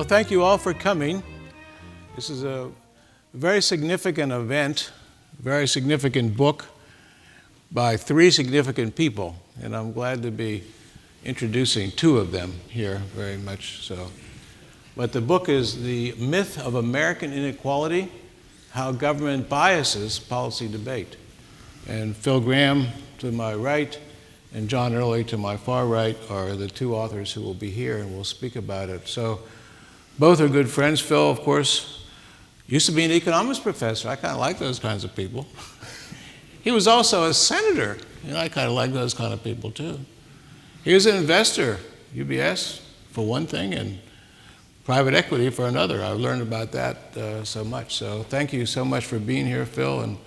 Well, thank you all for coming. This is a very significant event, a very significant book by three significant people, and I'm glad to be introducing two of them here, very much so. But the book is The Myth of American Inequality, How Government Biases Policy Debate. And Phil Gramm to my right and John Early to my far right are the two authors who will be here and will speak about it. So both are good friends. Phil, of course, used to be an economist professor. I kind of like those kinds of people. He was also a senator. I kind of like those kind of people too. He was an investor, UBS for one thing, and private equity for another. I've learned about that so much. So thank you so much for being here, Phil, and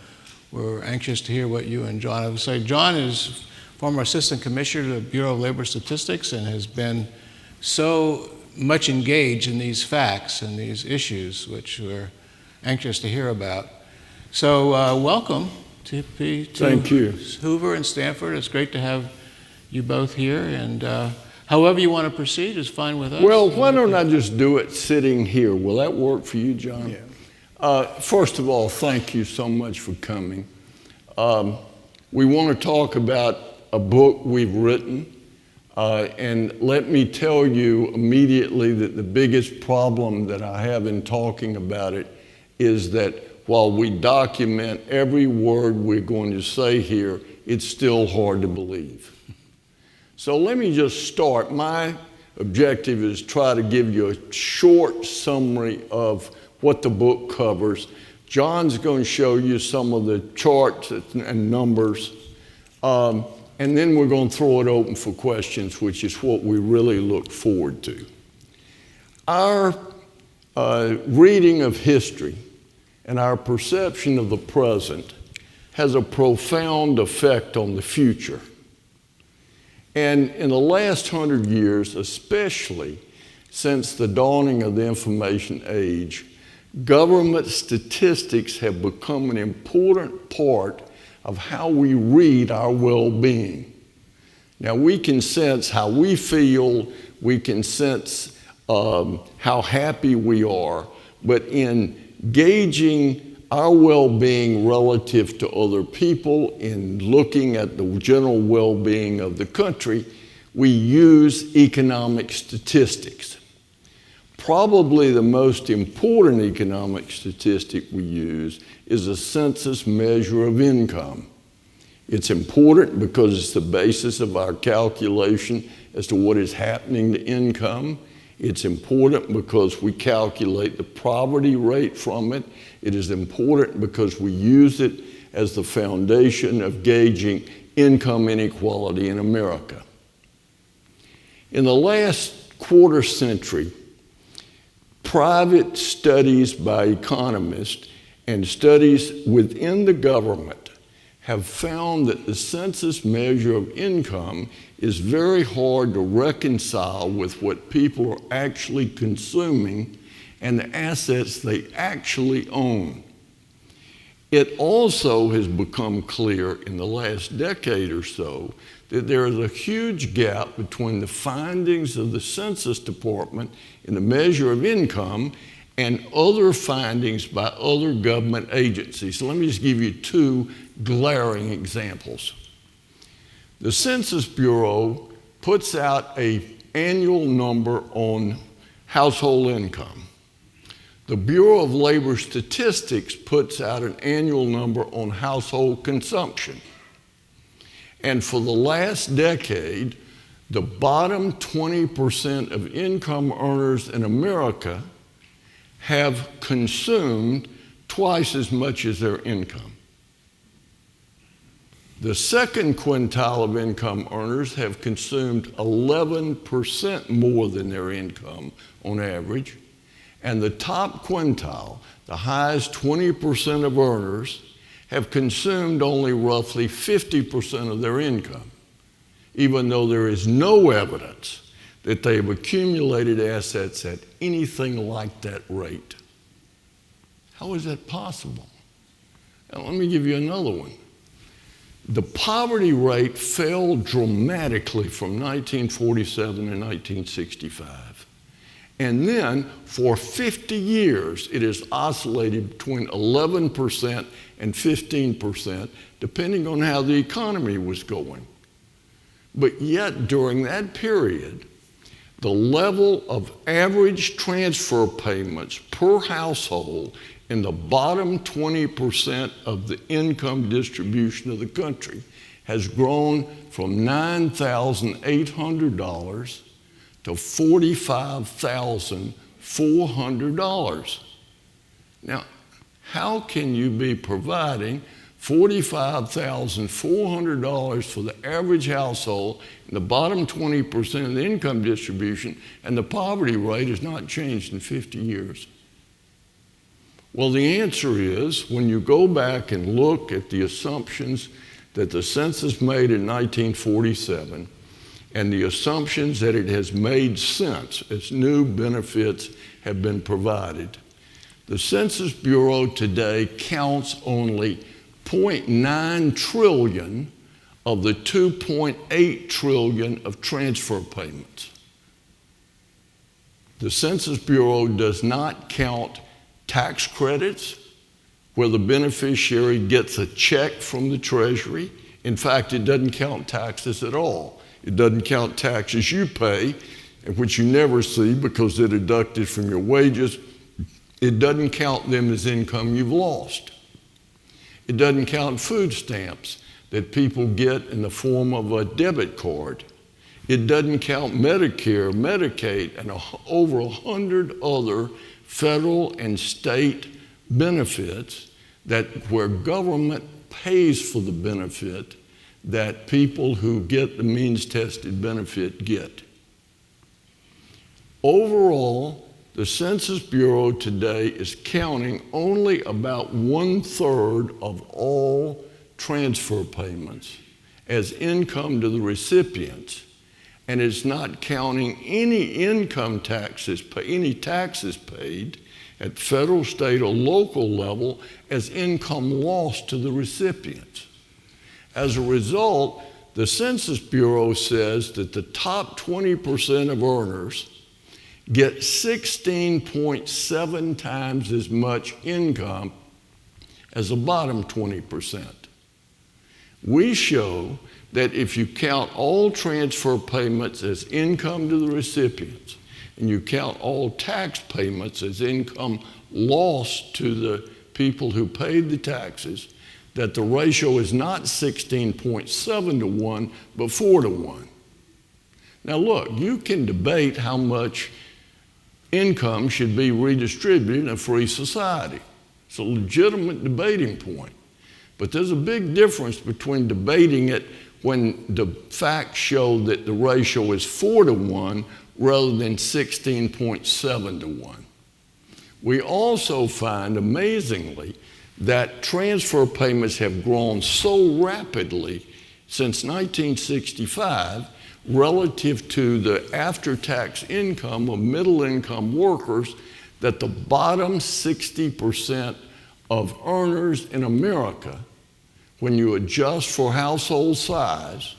we're anxious to hear what you and John have to say. John is former assistant commissioner to the Bureau of Labor Statistics and has been so much engaged in these facts and these issues, which we're anxious to hear about. So welcome to Thank you. Hoover and Stanford. It's great to have you both here, and however you want to proceed is fine with us. Well, why don't I just do it sitting here? Will that work for you, John? Yeah. First of all, thank you so much for coming. We want to talk about a book we've written, and let me tell you immediately that the biggest problem that I have in talking about it is that while we document every word we're going to say here, it's still hard to believe. So let me just start. My objective is try to give you a short summary of what the book covers. John's going to show you some of the charts and numbers, and then we're going to throw it open for questions, which is what we really look forward to. Our reading of history and our perception of the present has a profound effect on the future. And in the last 100 years, especially since the dawning of the information age, government statistics have become an important part of how we read our well-being. Now, we can sense how we feel, we can sense how happy we are, but in gauging our well-being relative to other people, in looking at the general well-being of the country, we use economic statistics. Probably the most important economic statistic we use is a census measure of income. It's important because it's the basis of our calculation as to what is happening to income. It's important because we calculate the poverty rate from it. It is important because we use it as the foundation of gauging income inequality in America. In the last quarter century, private studies by economists and studies within the government have found that the census measure of income is very hard to reconcile with what people are actually consuming and the assets they actually own. It also has become clear in the last decade or so that there is a huge gap between the findings of the Census Department in the measure of income and other findings by other government agencies. So let me just give you two glaring examples. The Census Bureau puts out an annual number on household income. The Bureau of Labor Statistics puts out an annual number on household consumption. And for the last decade, the bottom 20% of income earners in America have consumed twice as much as their income. The second quintile of income earners have consumed 11% more than their income on average. And the top quintile, the highest 20% of earners, have consumed only roughly 50% of their income, even though there is no evidence that they've accumulated assets at anything like that rate. How is that possible? Now, let me give you another one. The poverty rate fell dramatically from 1947 to 1965. And then for 50 years, it has oscillated between 11% and 15%, depending on how the economy was going. But yet, during that period, the level of average transfer payments per household in the bottom 20% of the income distribution of the country has grown from $9,800 to $45,400. Now, how can you be providing $45,400 for the average household in the bottom 20% of the income distribution, and the poverty rate has not changed in 50 years? Well, the answer is, when you go back and look at the assumptions that the census made in 1947 and the assumptions that it has made since as new benefits have been provided, the Census Bureau today counts only 0.9 trillion of the 2.8 trillion of transfer payments. The Census Bureau does not count tax credits, where the beneficiary gets a check from the Treasury. In fact, it doesn't count taxes at all. It doesn't count taxes you pay, which you never see because they're deducted from your wages. It doesn't count them as income you've lost. It doesn't count food stamps that people get in the form of a debit card. It doesn't count Medicare, Medicaid, and over 100 other federal and state benefits where government pays for the benefit that people who get the means-tested benefit get. Overall, the Census Bureau today is counting only about 1/3 of all transfer payments as income to the recipients, and is not counting any income taxes, any taxes paid at federal, state, or local level as income lost to the recipients. As a result, the Census Bureau says that the top 20% of earners get 16.7 times as much income as the bottom 20%. We show that if you count all transfer payments as income to the recipients, and you count all tax payments as income lost to the people who paid the taxes, that the ratio is not 16.7 to 1, but 4 to 1. Now look, you can debate how much income should be redistributed in a free society. It's a legitimate debating point. But there's a big difference between debating it when the facts show that the ratio is 4 to 1 rather than 16.7 to 1. We also find, amazingly, that transfer payments have grown so rapidly since 1965 relative to the after-tax income of middle-income workers that the bottom 60% of earners in America, when you adjust for household size,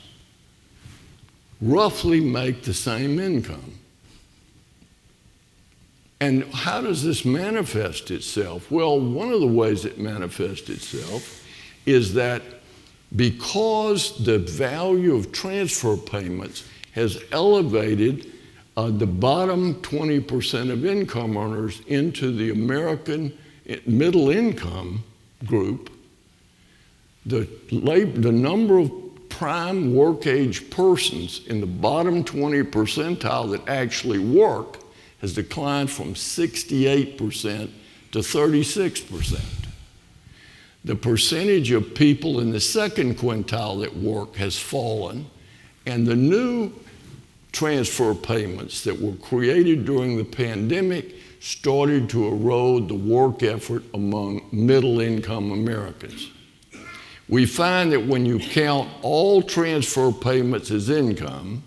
roughly make the same income. And how does this manifest itself? Well, one of the ways it manifests itself is that because the value of transfer payments has elevated the bottom 20% of income earners into the American middle income group, the number of prime work age persons in the bottom 20 percentile that actually work has declined from 68% to 36%. The percentage of people in the second quintile that work has fallen, and the new transfer payments that were created during the pandemic started to erode the work effort among middle-income Americans. We find that when you count all transfer payments as income,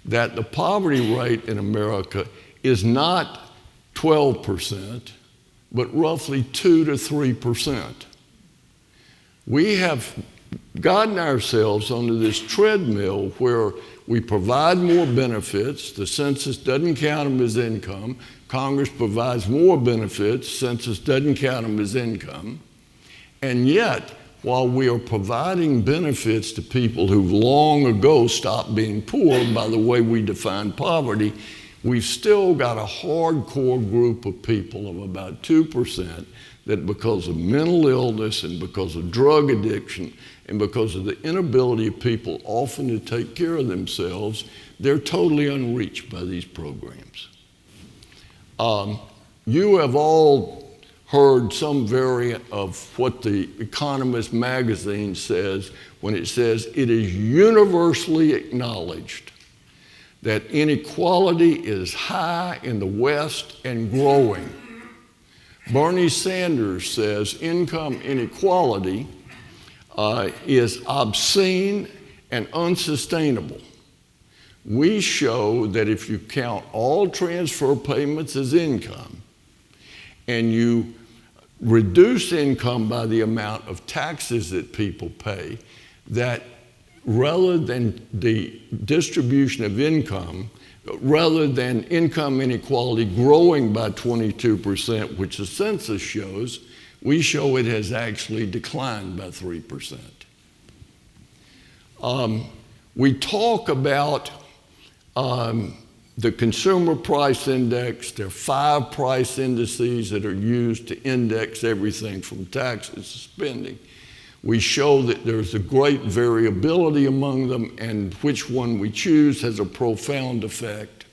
that the poverty rate in America is not 12%, but roughly 2 to 3%. We have gotten ourselves onto this treadmill where we provide more benefits. The census doesn't count them as income. Congress provides more benefits. Census doesn't count them as income. And yet, while we are providing benefits to people who've long ago stopped being poor by the way we define poverty, we've still got a hardcore group of people of about 2% that because of mental illness and because of drug addiction and because of the inability of people often to take care of themselves, they're totally unreached by these programs. You have all heard some variant of what the Economist magazine says when it says it is universally acknowledged that inequality is high in the West and growing. Bernie Sanders says income inequality is obscene and unsustainable. We show that if you count all transfer payments as income and you reduce income by the amount of taxes that people pay, that rather than the distribution of income, rather than income inequality growing by 22%, which the census shows, we show it has actually declined by 3%. We talk about the Consumer Price Index. There are 5 price indices that are used to index everything from taxes to spending. We show that there's a great variability among them, and which one we choose has a profound effect.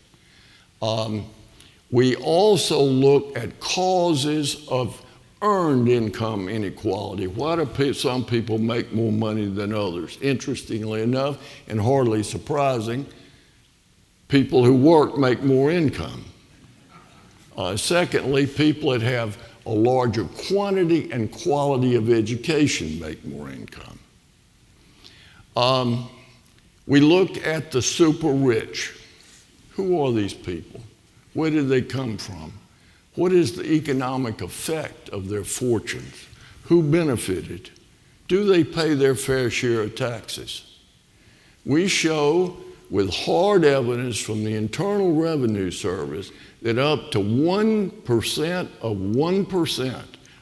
We also look at causes of earned income inequality. Why do some people make more money than others? Interestingly enough, and hardly surprising, people who work make more income. Secondly, people that have a larger quantity and quality of education make more income. We look at the super rich. Who are these people? Where did they come from? What is the economic effect of their fortunes? Who benefited? Do they pay their fair share of taxes? We show with hard evidence from the Internal Revenue Service that up to 1%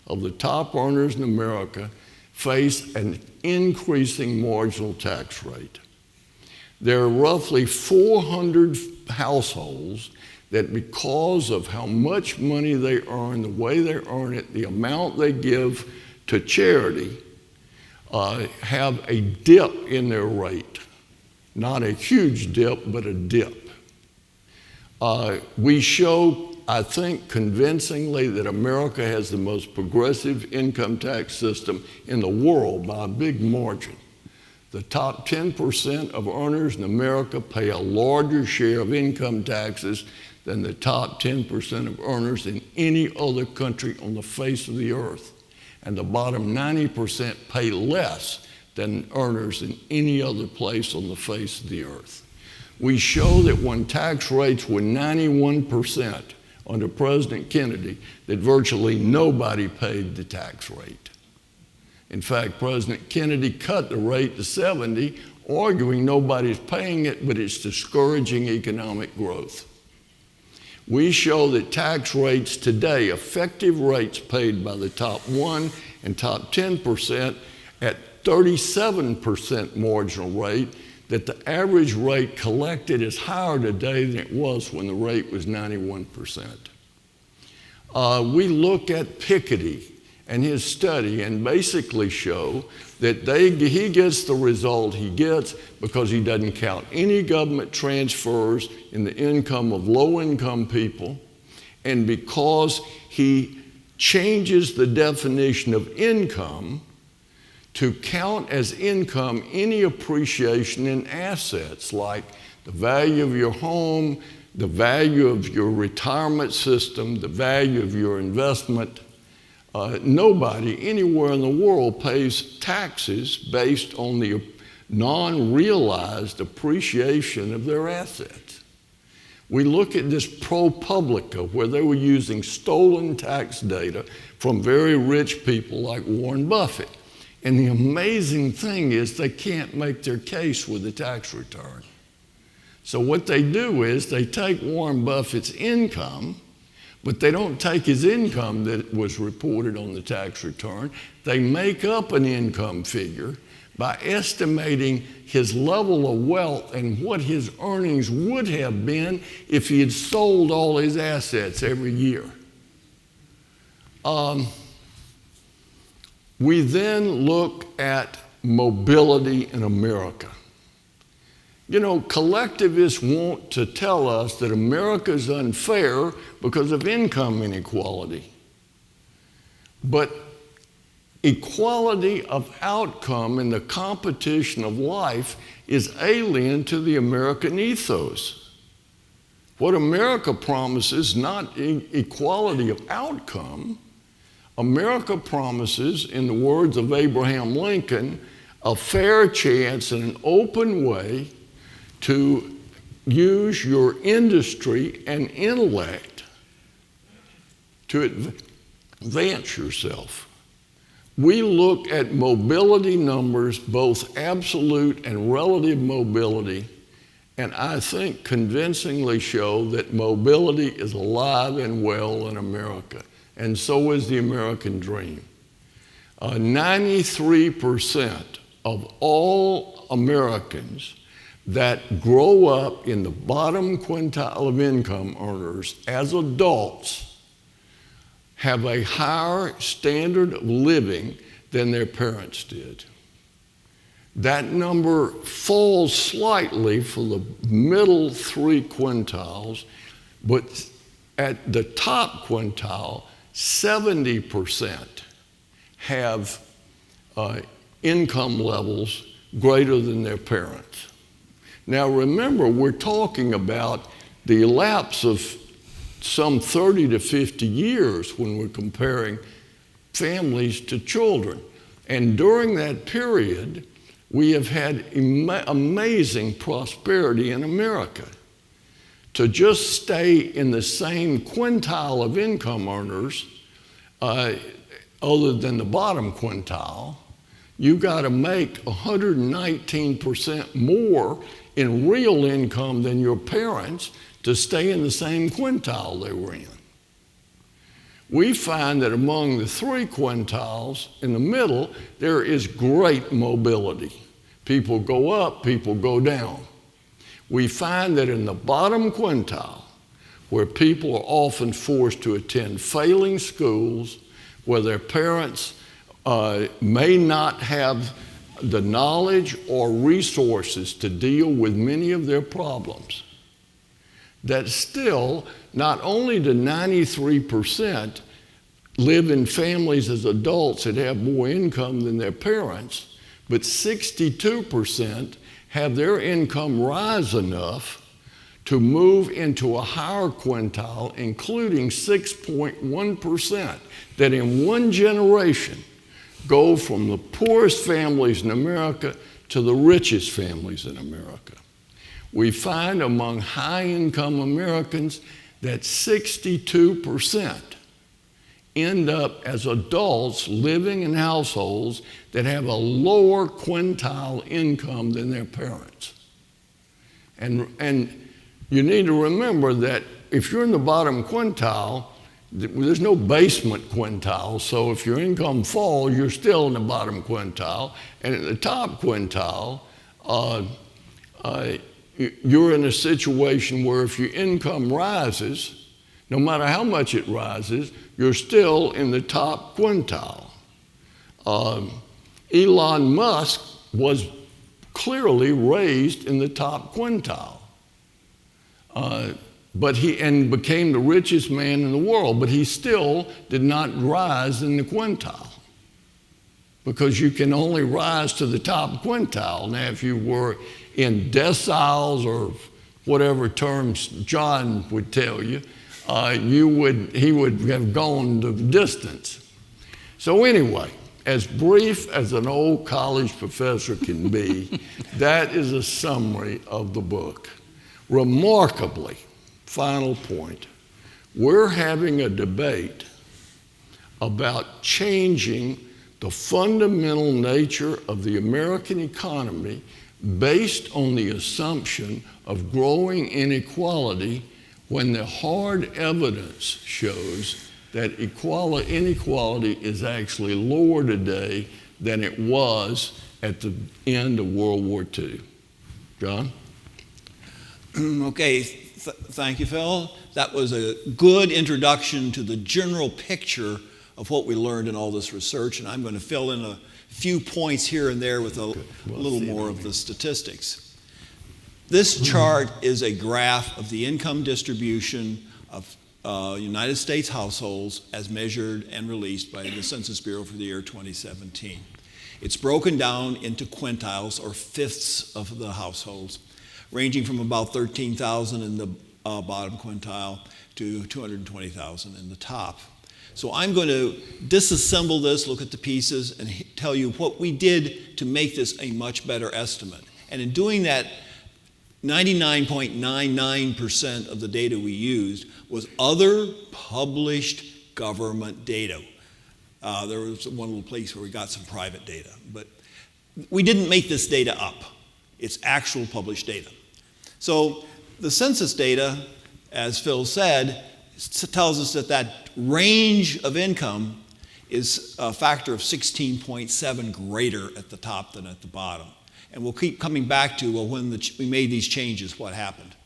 of the top earners in America face an increasing marginal tax rate. There are roughly 400 households that, because of how much money they earn, the way they earn it, the amount they give to charity, have a dip in their rate. Not a huge dip, but a dip. We show, I think, convincingly that America has the most progressive income tax system in the world by a big margin. The top 10% of earners in America pay a larger share of income taxes than the top 10% of earners in any other country on the face of the earth. And the bottom 90% pay less than earners in any other place on the face of the earth. We show that when tax rates were 91% under President Kennedy, that virtually nobody paid the tax rate. In fact, President Kennedy cut the rate to 70, arguing nobody's paying it, but it's discouraging economic growth. We show that tax rates today, effective rates paid by the top 1% and top 10% at 37% marginal rate, that the average rate collected is higher today than it was when the rate was 91%. We look at Piketty and his study and basically show that he gets the result he gets because he doesn't count any government transfers in the income of low-income people, and because he changes the definition of income to count as income any appreciation in assets like the value of your home, the value of your retirement system, the value of your investment. Nobody anywhere in the world pays taxes based on the non-realized appreciation of their assets. We look at this ProPublica, where they were using stolen tax data from very rich people like Warren Buffett. And the amazing thing is they can't make their case with the tax return. So what they do is they take Warren Buffett's income, but they don't take his income that was reported on the tax return. They make up an income figure by estimating his level of wealth and what his earnings would have been if he had sold all his assets every year. We then look at mobility in America. You know, collectivists want to tell us that America is unfair because of income inequality. But equality of outcome in the competition of life is alien to the American ethos. What America promises, not equality of outcome, America promises, in the words of Abraham Lincoln, a fair chance and an open way to use your industry and intellect to advance yourself. We look at mobility numbers, both absolute and relative mobility, and I think convincingly show that mobility is alive and well in America, and so is the American dream. 93% of all Americans that grow up in the bottom quintile of income earners as adults have a higher standard of living than their parents did. That number falls slightly for the middle three quintiles, but at the top quintile, 70% have income levels greater than their parents. Now remember, we're talking about the elapse of some 30 to 50 years when we're comparing families to children. And during that period, we have had amazing prosperity in America. To just stay in the same quintile of income earners, other than the bottom quintile, you got to make 119% more in real income than your parents to stay in the same quintile they were in. We find that among the three quintiles in the middle, there is great mobility. People go up, people go down. We find that in the bottom quintile, where people are often forced to attend failing schools, where their parents may not have the knowledge or resources to deal with many of their problems, that still not only do 93% live in families as adults that have more income than their parents, but 62% have their income rise enough to move into a higher quintile, including 6.1% that in one generation go from the poorest families in America to the richest families in America. We find among high-income Americans that 62% end up as adults living in households that have a lower quintile income than their parents. And you need to remember that if you're in the bottom quintile, there's no basement quintile, so if your income falls, you're still in the bottom quintile. And at the top quintile, you're in a situation where if your income rises, no matter how much it rises, you're still in the top quintile. Elon Musk was clearly raised in the top quintile. But he became the richest man in the world, but he still did not rise in the quintile, because you can only rise to the top quintile. Now, if you were in deciles or whatever terms John would tell you, he would have gone the distance. So anyway, as brief as an old college professor can be, that is a summary of the book. Remarkably, final point, we're having a debate about changing the fundamental nature of the American economy based on the assumption of growing inequality when the hard evidence shows that inequality is actually lower today than it was at the end of World War II. John? Okay, thank you, Phil. That was a good introduction to the general picture of what we learned in all this research, and I'm going to fill in a few points here and there with a little more of the statistics. This chart is a graph of the income distribution of United States households as measured and released by the Census Bureau for the year 2017. It's broken down into quintiles, or fifths of the households, ranging from about 13,000 in the bottom quintile to 220,000 in the top. So I'm going to disassemble this, look at the pieces, and tell you what we did to make this a much better estimate. And in doing that, 99.99% of the data we used was other published government data. There was one little place where we got some private data, but we didn't make this data up. It's actual published data. So the census data, as Phil said, tells us that range of income is a factor of 16.7 greater at the top than at the bottom. And we'll keep coming back to, well, when we made these changes, what happened?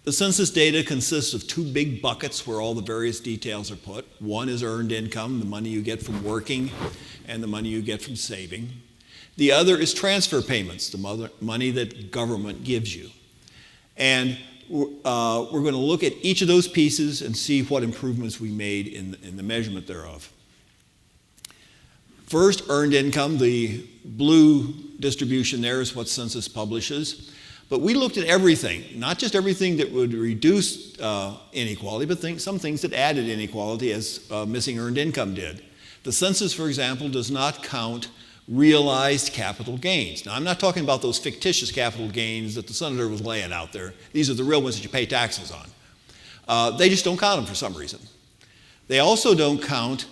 The census data consists of two big buckets where all the various details are put. One is earned income, the money you get from working, and the money you get from saving. The other is transfer payments, the money that government gives you. And we're going to look at each of those pieces and see what improvements we made in the measurement thereof. First, earned income, the blue distribution there is what Census publishes. But we looked at everything, not just everything that would reduce inequality, but some things that added inequality, as missing earned income did. The census, for example, does not count realized capital gains. Now, I'm not talking about those fictitious capital gains that the senator was laying out there. These are the real ones that you pay taxes on. They just don't count them for some reason. They also don't count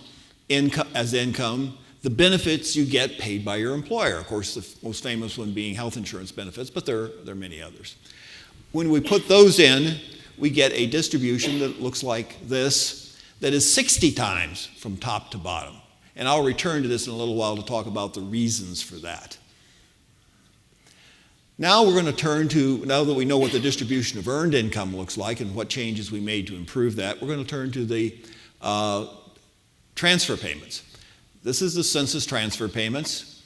as income the benefits you get paid by your employer. Of course, the most famous one being health insurance benefits, but there are many others. When we put those in, we get a distribution that looks like this, that is 60 times from top to bottom. And I'll return to this in a little while to talk about the reasons for that. Now we're going to turn to, now that we know what the distribution of earned income looks like and what changes we made to improve that, we're going to turn to the transfer payments. This is the census transfer payments.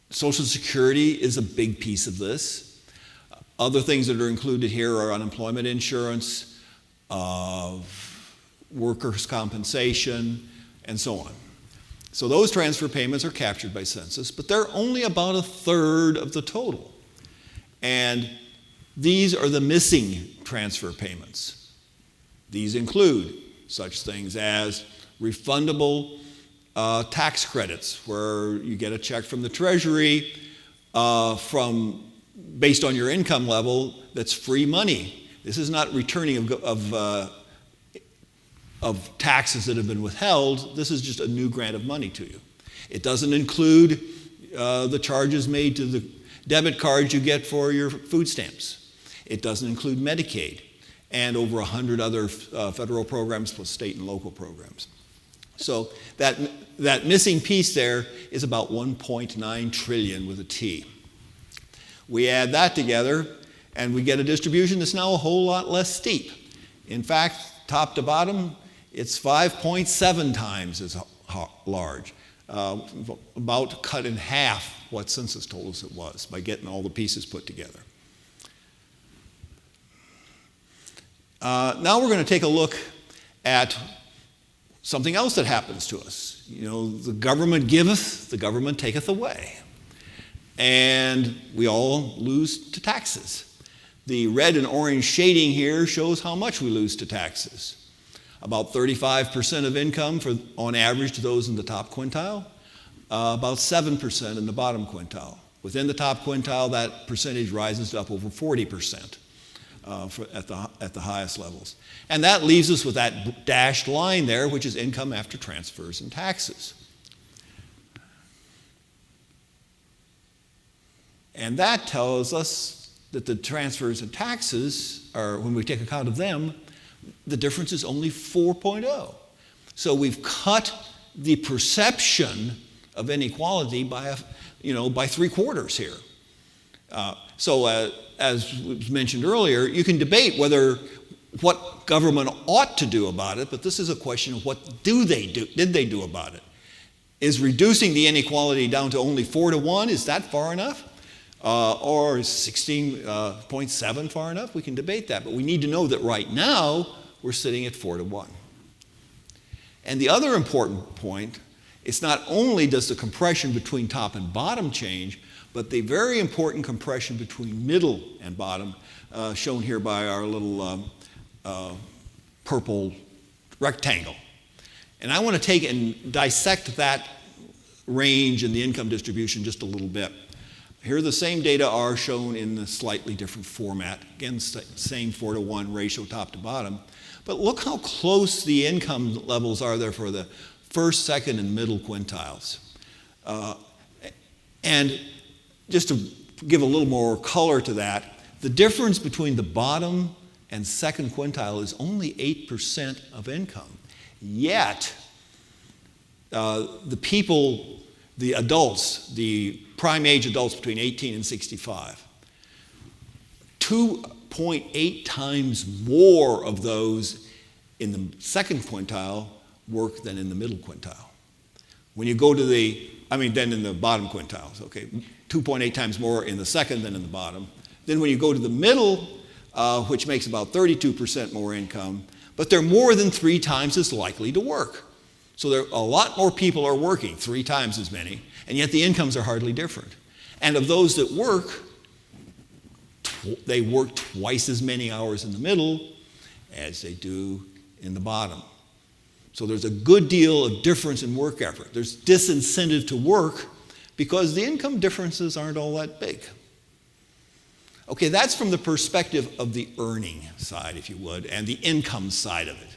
Social Security is a big piece of this. Other things that are included here are unemployment insurance, workers' compensation, and so on. So those transfer payments are captured by census, but they're only about 1/3 of the total. And these are the missing transfer payments. These include such things as refundable tax credits, where you get a check from the Treasury based on your income level that's free money. This is not returning of taxes that have been withheld. This is just a new grant of money to you. It doesn't include the charges made to the debit cards you get for your food stamps. It doesn't include Medicaid and over 100 other federal programs plus state and local programs. So that missing piece there is about 1.9 trillion with a T. We add that together and we get a distribution that's now a whole lot less steep. In fact, top to bottom, it's 5.7 times as large, about cut in half what census told us it was by getting all the pieces put together. Now we're going to take a look at something else that happens to us. You know, the government giveth, the government taketh away. And we all lose to taxes. The red and orange shading here shows how much we lose to taxes. About 35% of income on average to those in the top quintile, about 7% in the bottom quintile. Within the top quintile, that percentage rises to up over 40%. at the highest levels. And that leaves us with that dashed line there, which is income after transfers and taxes. And that tells us that the transfers and taxes are, when we take account of them, the difference is only 4.0. So we've cut the perception of inequality by 3/4 here. As was mentioned earlier, you can debate what government ought to do about it, but this is a question of what did they do about it? Is reducing the inequality down to only 4-1, is that far enough? Or is 16.7 far enough? We can debate that, but we need to know that right now we're sitting at 4-1. And the other important point, it's not only does the compression between top and bottom change, but the very important compression between middle and bottom, shown here by our little purple rectangle. And I want to take and dissect that range in the income distribution just a little bit. Here the same data are shown in a slightly different format. Again, same 4-1 ratio top to bottom. But look how close the income levels are there for the first, second, and middle quintiles. And just to give a little more color to that, the difference between the bottom and second quintile is only 8% of income. Yet, the adults, the prime age adults between 18 and 65, 2.8 times more of those in the second quintile work than in the middle quintile. When you go to than in the bottom quintiles, okay? 2.8 times more in the second than in the bottom. Then when you go to the middle, which makes about 32% more income, but they're more than 3 times as likely to work. So there a lot more people are working, 3 times as many, and yet the incomes are hardly different. And of those that work, they work twice as many hours in the middle as they do in the bottom. So there's a good deal of difference in work effort. There's disincentive to work because the income differences aren't all that big. Okay, that's from the perspective of the earning side, if you would, and the income side of it.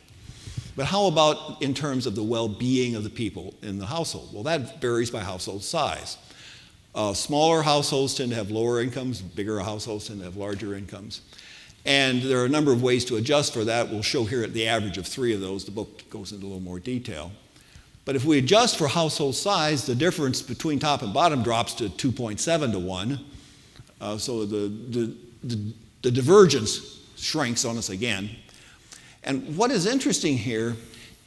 But how about in terms of the well-being of the people in the household? Well, that varies by household size. Smaller households tend to have lower incomes, bigger households tend to have larger incomes. And there are a number of ways to adjust for that. We'll show here at the average of 3 of those. The book goes into a little more detail. But if we adjust for household size, the difference between top and bottom drops to 2.7 to 1. So the divergence shrinks on us again. And what is interesting here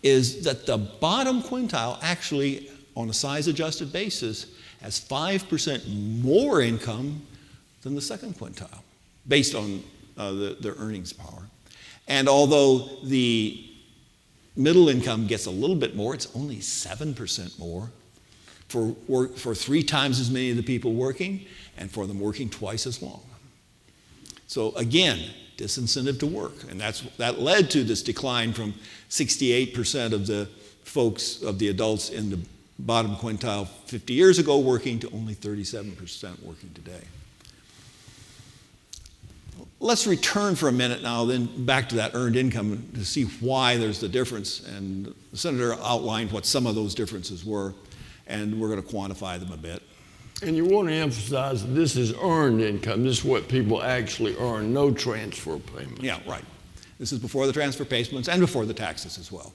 is that the bottom quintile actually, on a size-adjusted basis, has 5% more income than the second quintile, based on their earnings power. And although the middle income gets a little bit more, it's only 7% more for 3 times as many of the people working, and for them working twice as long. So again, disincentive to work, and that led to this decline from 68% of the adults in the bottom quintile 50 years ago working to only 37% working today. Let's return for a minute now, then back to that earned income to see why there's the difference. And the Senator outlined what some of those differences were, and we're going to quantify them a bit. And you want to emphasize this is earned income. This is what people actually earn, no transfer payments. Yeah, right. This is before the transfer payments and before the taxes as well.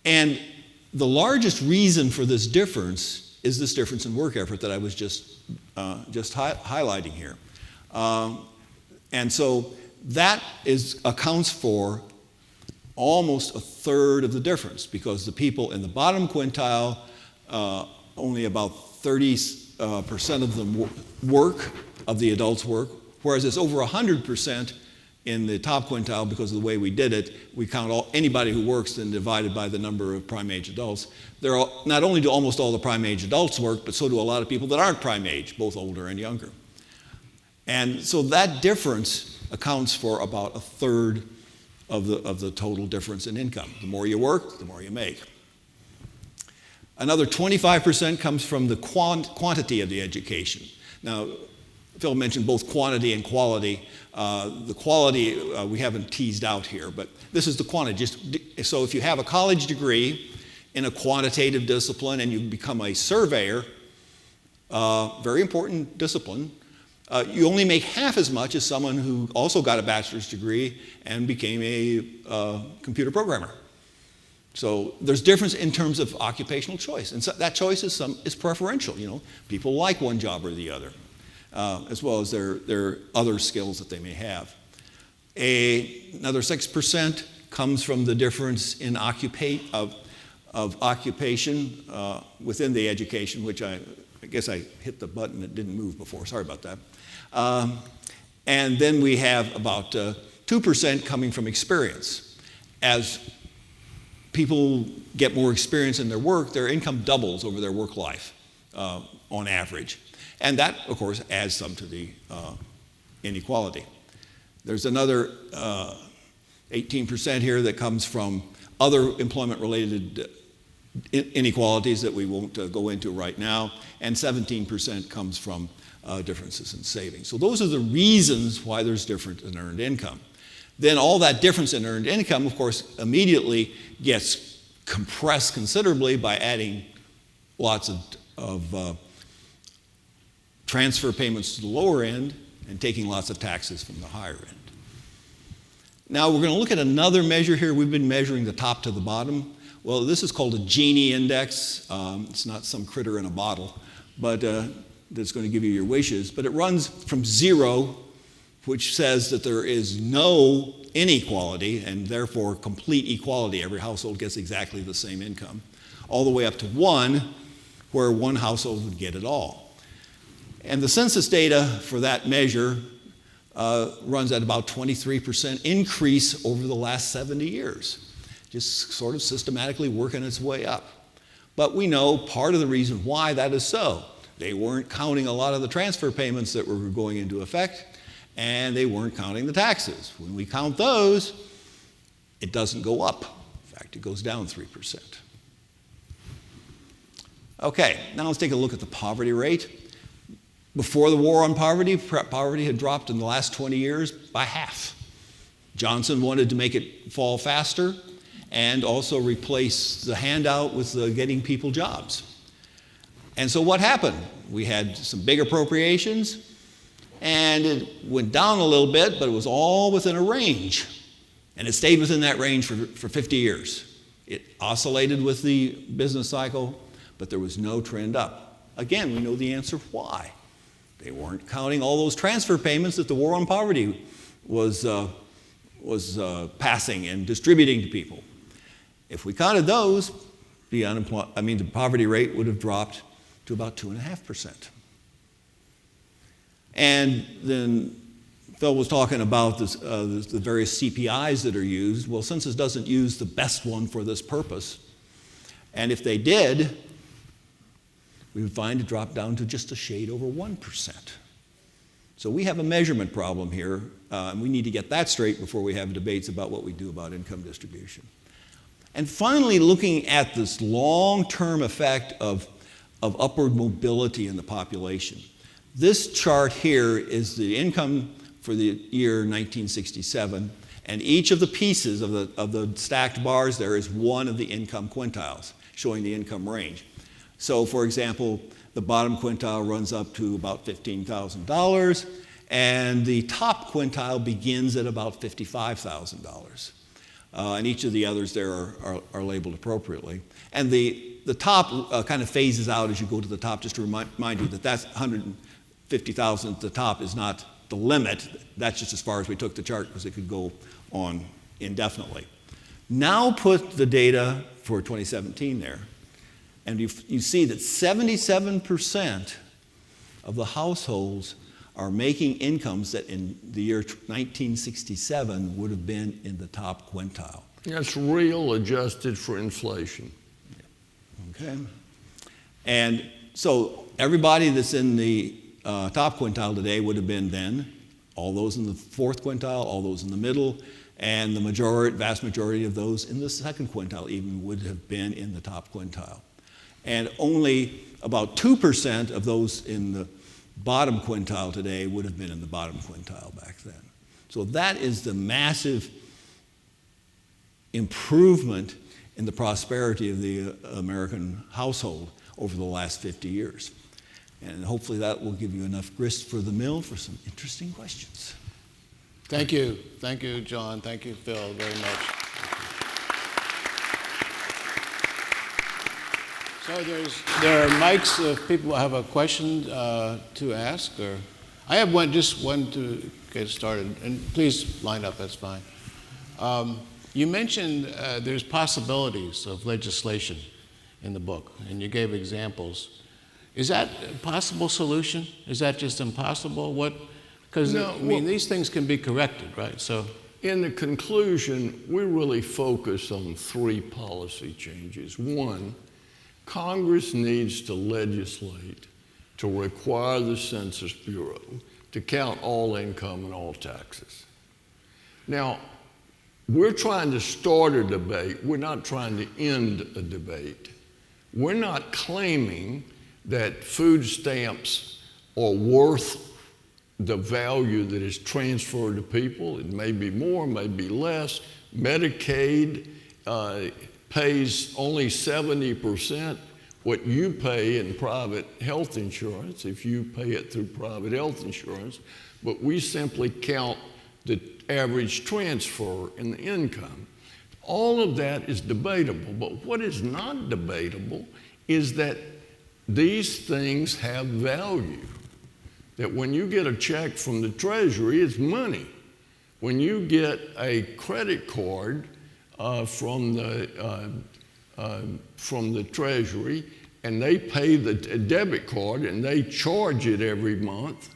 And the largest reason for this difference is this difference in work effort that I was just highlighting here. And so that accounts for almost 1/3 of the difference, because the people in the bottom quintile, only about 30% of them of the adults work, whereas it's over 100% in the top quintile because of the way we did it. We count anybody who works and divided by the number of prime age adults. Not only do almost all the prime age adults work, but so do a lot of people that aren't prime age, both older and younger. And so that difference accounts for about 1/3 of the total difference in income. The more you work, the more you make. Another 25% comes from the quantity of the education. Now, Phil mentioned both quantity and quality. The quality we haven't teased out here, but this is the quantity. So if you have a college degree in a quantitative discipline and you become a surveyor, very important discipline, you only make half as much as someone who also got a bachelor's degree and became a computer programmer. So there's difference in terms of occupational choice, and so that choice is preferential. People like one job or the other, as well as their other skills that they may have. Another 6% comes from the difference in of occupation within the education, which I guess I hit the button that didn't move before. Sorry about that. And then we have about 2% coming from experience. As people get more experience in their work, their income doubles over their work life on average. And that, of course, adds some to the inequality. There's another 18% here that comes from other employment-related inequalities that we won't go into right now, and 17% comes from differences in savings. So those are the reasons why there's difference in earned income. Then all that difference in earned income, of course, immediately gets compressed considerably by adding lots of transfer payments to the lower end and taking lots of taxes from the higher end. Now we're going to look at another measure here. We've been measuring the top to the bottom. Well, this is called a Genie Index. It's not some critter in a bottle, but that's going to give you your wishes. But it runs from 0, which says that there is no inequality and therefore complete equality. Every household gets exactly the same income, all the way up to 1, where one household would get it all. And the census data for that measure runs at about 23% increase over the last 70 years, just sort of systematically working its way up. But we know part of the reason why that is so. They weren't counting a lot of the transfer payments that were going into effect, and they weren't counting the taxes. When we count those, it doesn't go up. In fact, it goes down 3%. Okay, now let's take a look at the poverty rate. Before the war on poverty, poverty had dropped in the last 20 years by half. Johnson wanted to make it fall faster and also replace the handout with getting people jobs. And so what happened? We had some big appropriations, and it went down a little bit, but it was all within a range. And it stayed within that range for 50 years. It oscillated with the business cycle, but there was no trend up. Again, we know the answer why. They weren't counting all those transfer payments that the war on poverty was passing and distributing to people. If we counted those, the poverty rate would have dropped to about 2.5%. And then Phil was talking about the various CPIs that are used. Well, Census doesn't use the best one for this purpose. And if they did, we would find it dropped down to just a shade over 1%. So we have a measurement problem here, and we need to get that straight before we have debates about what we do about income distribution. And finally, looking at this long-term effect of upward mobility in the population. This chart here is the income for the year 1967, and each of the pieces of the stacked bars there is one of the income quintiles, showing the income range. So, for example, the bottom quintile runs up to about $15,000, and the top quintile begins at about $55,000. And each of the others there are labeled appropriately. And the top kind of phases out as you go to the top, just to remind you that that's 150,000 at the top is not the limit. That's just as far as we took the chart, because it could go on indefinitely. Now put the data for 2017 there. And you see that 77% of the households are making incomes that in the year 1967 would have been in the top quintile. That's real adjusted for inflation. Okay. And so everybody that's in the top quintile today would have been then, all those in the fourth quintile, all those in the middle, and the vast majority of those in the second quintile even would have been in the top quintile. And only about 2% of those in bottom quintile today would have been in the bottom quintile back then. So that is the massive improvement in the prosperity of the American household over the last 50 years. And hopefully that will give you enough grist for the mill for some interesting questions. Thank you. Thank you, John. Thank you, Phil, very much. So there are mics if people have a question to ask, or I have just one to get started, and please line up, that's fine. You mentioned there's possibilities of legislation in the book, and you gave examples. Is that a possible solution? Is that just impossible? Because No, I mean, these things can be corrected, right? So in the conclusion, we really focus on 3 policy changes. One, Congress needs to legislate to require the Census Bureau to count all income and all taxes. Now, we're trying to start a debate. We're not trying to end a debate. We're not claiming that food stamps are worth the value that is transferred to people. It may be more, may be less. Medicaid pays only 70% what you pay in private health insurance if you pay it through private health insurance, but we simply count the average transfer in the income. All of that is debatable, but what is not debatable is that these things have value. That when you get a check from the Treasury, it's money. When you get a credit card from the Treasury and they pay the debit card and they charge it every month,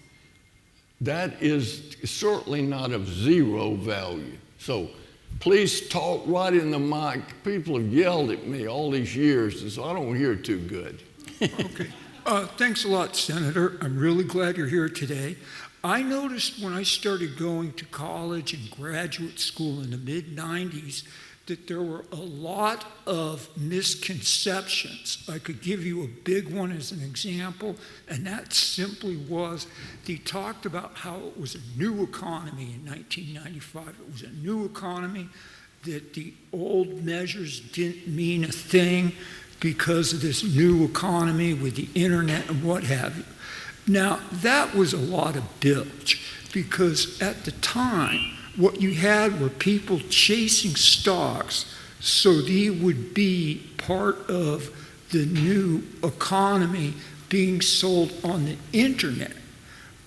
that is certainly not of zero value. So please talk right in the mic. People have yelled at me all these years, and so I don't hear too good. Okay. Thanks a lot, Senator. I'm really glad you're here today. I noticed when I started going to college and graduate school in the mid-90s that there were a lot of misconceptions. I could give you a big one as an example, and that simply was they talked about how it was a new economy in 1995. It was a new economy, that the old measures didn't mean a thing because of this new economy with the internet and what have you. Now, that was a lot of bilge, because at the time, what you had were people chasing stocks so they would be part of the new economy being sold on the internet.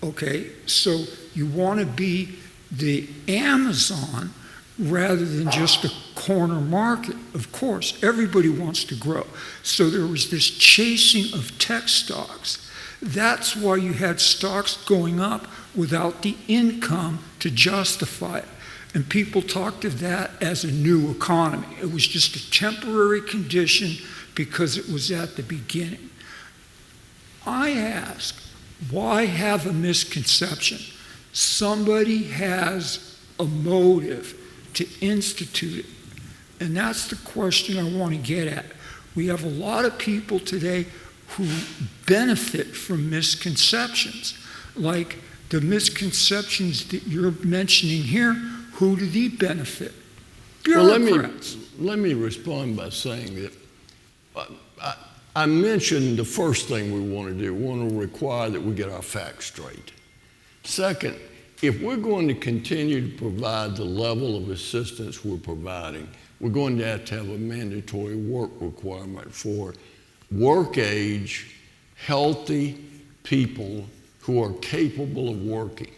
Okay, so you want to be the Amazon rather than just a corner market. Of course, everybody wants to grow. So there was this chasing of tech stocks. That's why you had stocks going up without the income to justify it. And people talked of that as a new economy. It was just a temporary condition because it was at the beginning. I ask, why have a misconception? Somebody has a motive to institute it. And that's the question I want to get at. We have a lot of people today who benefit from misconceptions, like the misconceptions that you're mentioning here. Who do they benefit? Bureaucrats. Well, let me respond by saying that I mentioned the first thing we want to do. We want to require that we get our facts straight. Second, if we're going to continue to provide the level of assistance we're providing, we're going to have a mandatory work requirement for work-age, healthy people who are capable of working.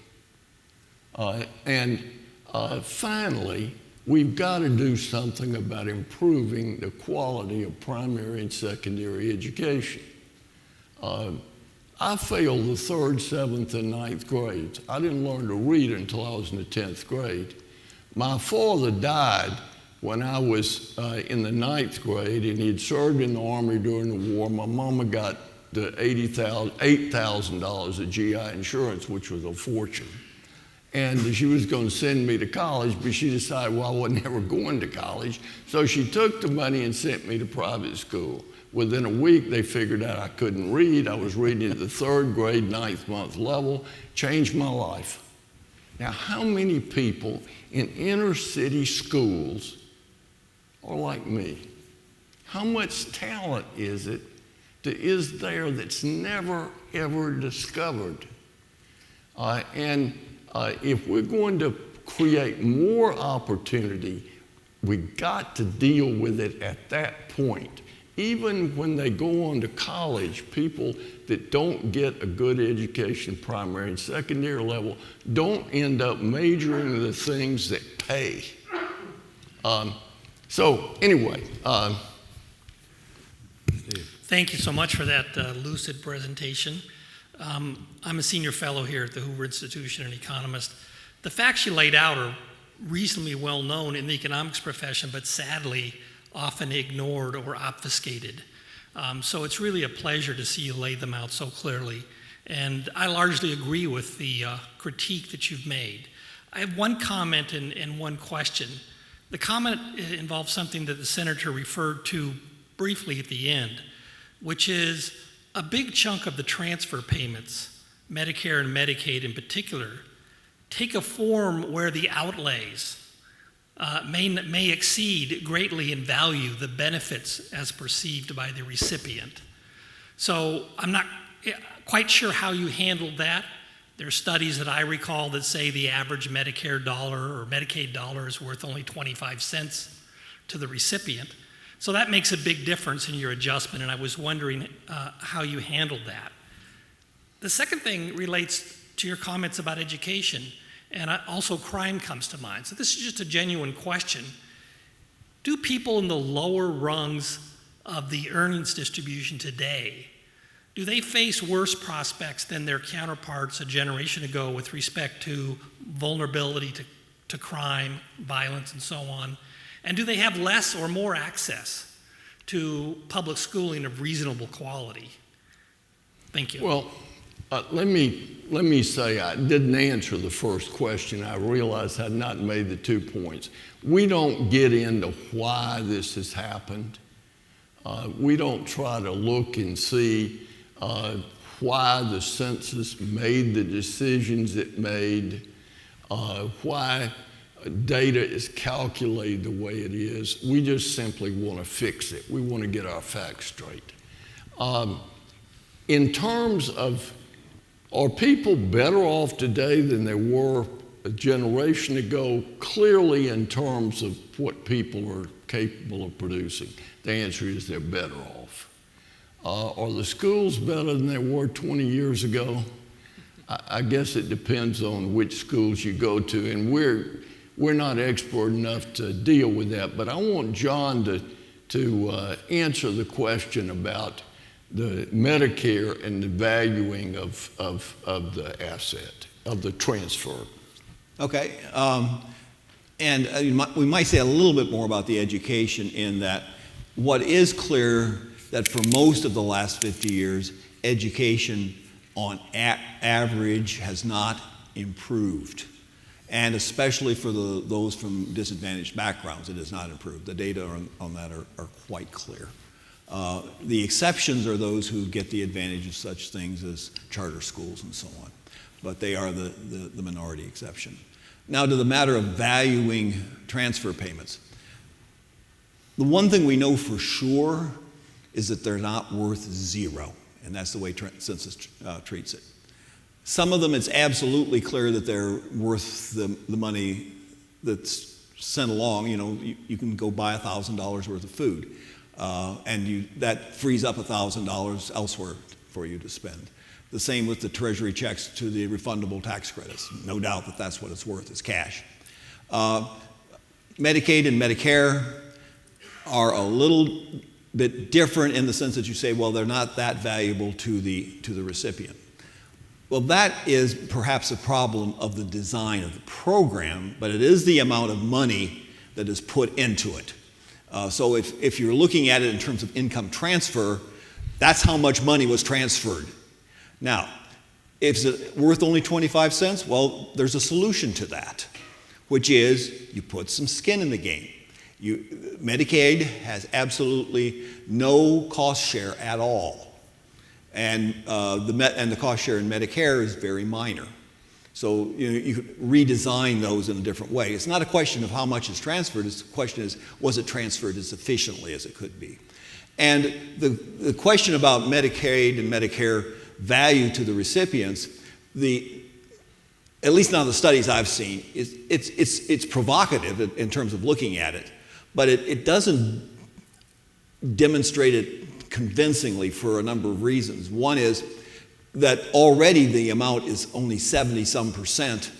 Finally, we've got to do something about improving the quality of primary and secondary education. I failed the 3rd, 7th, and 9th grades. I didn't learn to read until I was in the 10th grade. My father died when I was in the 9th grade, and he had served in the Army during the war. My mama got the $8,000 of GI insurance, which was a fortune. And she was going to send me to college, but she decided, well, I wasn't ever going to college. So she took the money and sent me to private school. Within a week, they figured out I couldn't read. I was reading at the 3rd grade, 9th month level. Changed my life. Now, how many people in inner city schools are like me? How much talent is there that's never, ever discovered? If we're going to create more opportunity, we got to deal with it at that point. Even when they go on to college, people that don't get a good education, primary and secondary level, don't end up majoring in the things that pay. Thank you so much for that lucid presentation. I'm a senior fellow here at the Hoover Institution, an economist. The facts you laid out are reasonably well known in the economics profession, but sadly often ignored or obfuscated. So it's really a pleasure to see you lay them out so clearly. And I largely agree with the critique that you've made. I have one comment and one question. The comment involves something that the senator referred to briefly at the end, which is a big chunk of the transfer payments, Medicare and Medicaid in particular, take a form where the outlays may exceed greatly in value the benefits as perceived by the recipient. So I'm not quite sure how you handled that. There are studies that I recall that say the average Medicare dollar or Medicaid dollar is worth only 25 cents to the recipient. So that makes a big difference in your adjustment, and I was wondering how you handled that. The second thing relates to your comments about education, and also crime comes to mind. So this is just a genuine question. Do people in the lower rungs of the earnings distribution today, do they face worse prospects than their counterparts a generation ago with respect to vulnerability to crime, violence, and so on? And do they have less or more access to public schooling of reasonable quality? Thank you. Well, let me say I didn't answer the first question. I realized I had not made the 2 points. We don't get into why this has happened. We don't try to look and see why the census made the decisions it made, why data is calculated the way it is. We just simply want to fix it. We want to get our facts straight. In terms of, are people better off today than they were a generation ago? Clearly, in terms of what people are capable of producing, the answer is they're better off. Are the schools better than they were 20 years ago? I guess it depends on which schools you go to, and we're not expert enough to deal with that, but I want John to answer the question about the Medicare and the valuing of the asset, of the transfer. Okay, and we might say a little bit more about the education in that what is clear that for most of the last 50 years, education on average has not improved. And especially for those from disadvantaged backgrounds, it has not improved. The data on that are quite clear. The exceptions are those who get the advantage of such things as charter schools and so on. But they are the minority exception. Now to the matter of valuing transfer payments. The one thing we know for sure is that they're not worth zero. And that's the way Census treats it. Some of them, it's absolutely clear that they're worth the money that's sent along. You know, you can go buy $1,000 worth of food, and that frees up $1,000 elsewhere for you to spend. The same with the Treasury checks to the refundable tax credits. No doubt that that's what it's worth, is cash. Medicaid and Medicare are a little bit different in the sense that you say, well, they're not that valuable to the recipient. Well, that is perhaps a problem of the design of the program, but it is the amount of money that is put into it. So if you're looking at it in terms of income transfer, that's how much money was transferred. Now, is it worth only 25 cents? Well, there's a solution to that, which is you put some skin in the game. Medicaid has absolutely no cost share at all, and the cost share in Medicare is very minor. So you could redesign those in a different way. It's not a question of how much is transferred. The question is, was it transferred as efficiently as it could be? And the question about Medicaid and Medicare value to the recipients, at least now the studies I've seen, it's provocative in terms of looking at it, but it doesn't demonstrate it convincingly for a number of reasons. One is that already the amount is only 70-some%.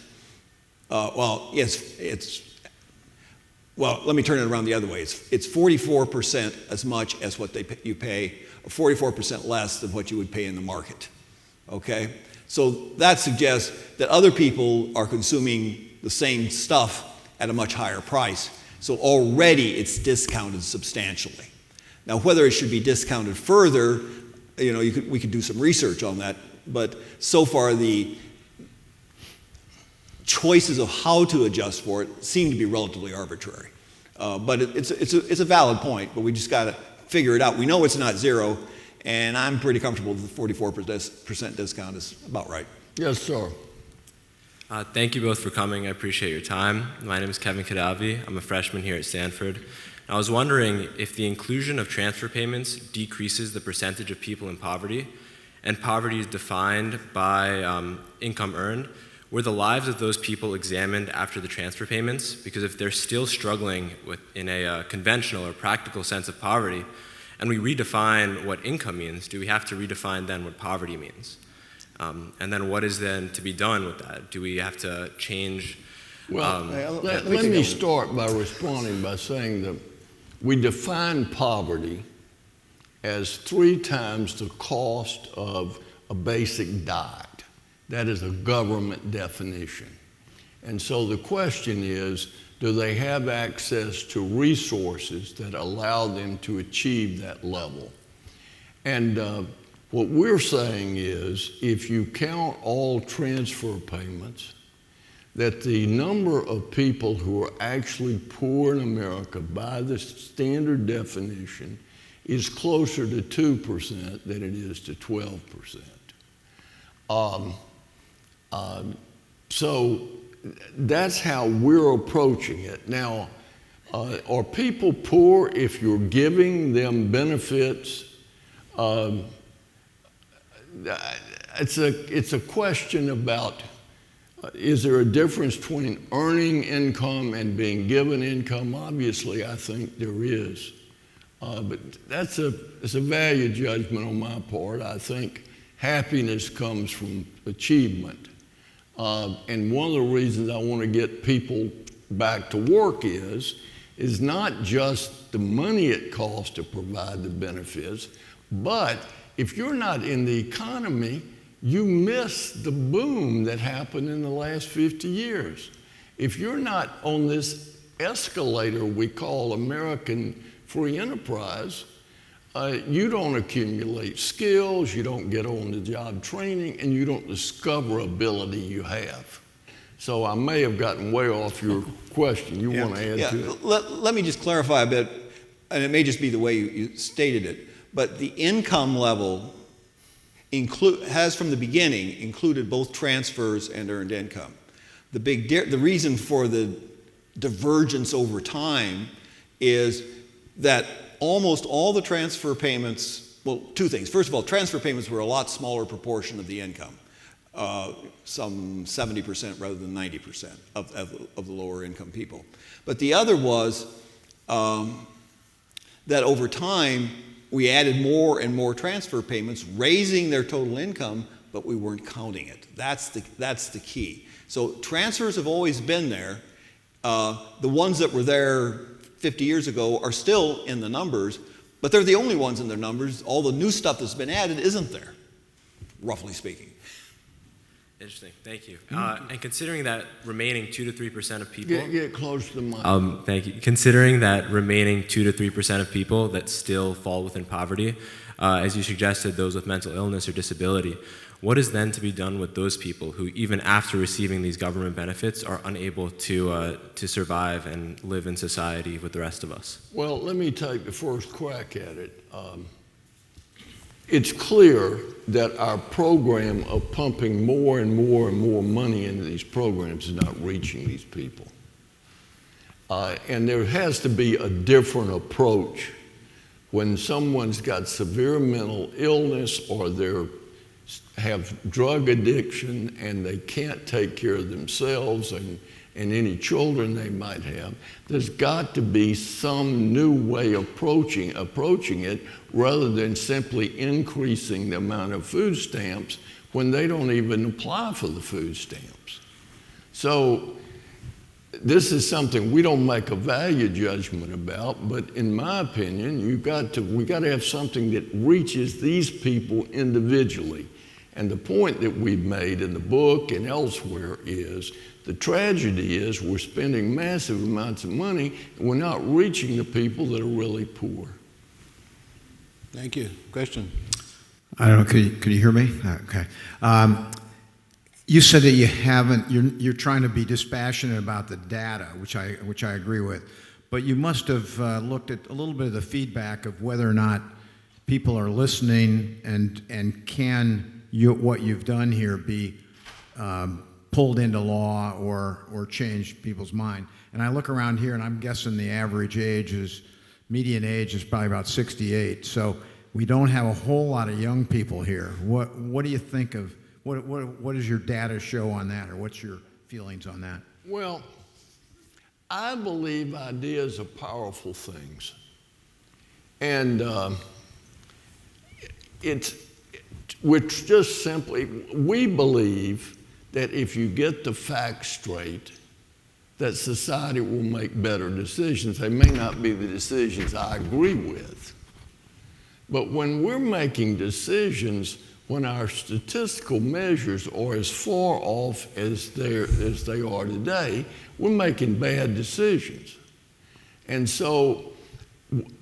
Well, let me turn it around the other way. It's 44% as much as what you pay, or 44% less than what you would pay in the market. Okay? So that suggests that other people are consuming the same stuff at a much higher price. So already it's discounted substantially. Now, whether it should be discounted further, we could do some research on that, but so far the choices of how to adjust for it seem to be relatively arbitrary. But it's a valid point, but we just got to figure it out. We know it's not zero, and I'm pretty comfortable that the 44% discount is about right. Yes, sir. Thank you both for coming. I appreciate your time. My name is Kevin Kadavi. I'm a freshman here at Stanford. I was wondering if the inclusion of transfer payments decreases the percentage of people in poverty, and poverty is defined by income earned. Were the lives of those people examined after the transfer payments? Because if they're still struggling in a conventional or practical sense of poverty, and we redefine what income means, do we have to redefine then what poverty means? And then what is then to be done with that? Do we have to change? Well, let me start by responding by saying that we define poverty as 3 times the cost of a basic diet. That is a government definition. And so the question is, do they have access to resources that allow them to achieve that level? And what we're saying is, if you count all transfer payments, that the number of people who are actually poor in America by the standard definition is closer to 2% than it is to 12%. So that's how we're approaching it. Now, are people poor if you're giving them benefits? It's a question about, is there a difference between earning income and being given income? Obviously, I think there is. But it's a value judgment on my part. I think happiness comes from achievement. And one of the reasons I want to get people back to work is not just the money it costs to provide the benefits, but if you're not in the economy, you miss the boom that happened in the last 50 years. If you're not on this escalator we call American free enterprise, you don't accumulate skills, you don't get on the job training, and you don't discover ability you have. So I may have gotten way off your question. You want to add to it? Let me just clarify a bit, and it may just be the way you stated it, but the income level has from the beginning included both transfers and earned income. The reason for the divergence over time is that almost all the transfer payments, well, 2 things. First of all, transfer payments were a lot smaller proportion of the income, some 70% rather than 90% of the lower income people. But the other was that over time, we added more and more transfer payments, raising their total income, but we weren't counting it. That's the key. So transfers have always been there. The ones that were there 50 years ago are still in the numbers, but they're the only ones in their numbers. All the new stuff that's been added isn't there, roughly speaking. Interesting, thank you. And considering that remaining 2 to 3% of people... Get close to the mic. Thank you. Considering that remaining 2 to 3% of people that still fall within poverty, as you suggested, those with mental illness or disability, what is then to be done with those people who, even after receiving these government benefits, are unable to survive and live in society with the rest of us? Well, let me take the first crack at it. It's clear that our program of pumping more and more and more money into these programs is not reaching these people. And there has to be a different approach when someone's got severe mental illness or they have drug addiction and they can't take care of themselves and any children they might have. There's got to be some new way of approaching it rather than simply increasing the amount of food stamps when they don't even apply for the food stamps. So this is something we don't make a value judgment about, but in my opinion, we got to have something that reaches these people individually. And the point that we've made in the book and elsewhere is the tragedy is we're spending massive amounts of money and we're not reaching the people that are really poor. Thank you. Question? I don't know, could you hear me? Okay. You said that you haven't, you're trying to be dispassionate about the data, which I agree with, but you must have looked at a little bit of the feedback of whether or not people are listening and can what you've done here be pulled into law or change people's mind. And I look around here and I'm guessing the median age is probably about 68. So we don't have a whole lot of young people here. What do you think of, what does your data show on that, or what's your feelings on that? Well, I believe ideas are powerful things. And which just simply, we believe that if you get the facts straight, that society will make better decisions. They may not be the decisions I agree with. But when we're making decisions, when our statistical measures are as far off as they are today, we're making bad decisions. And so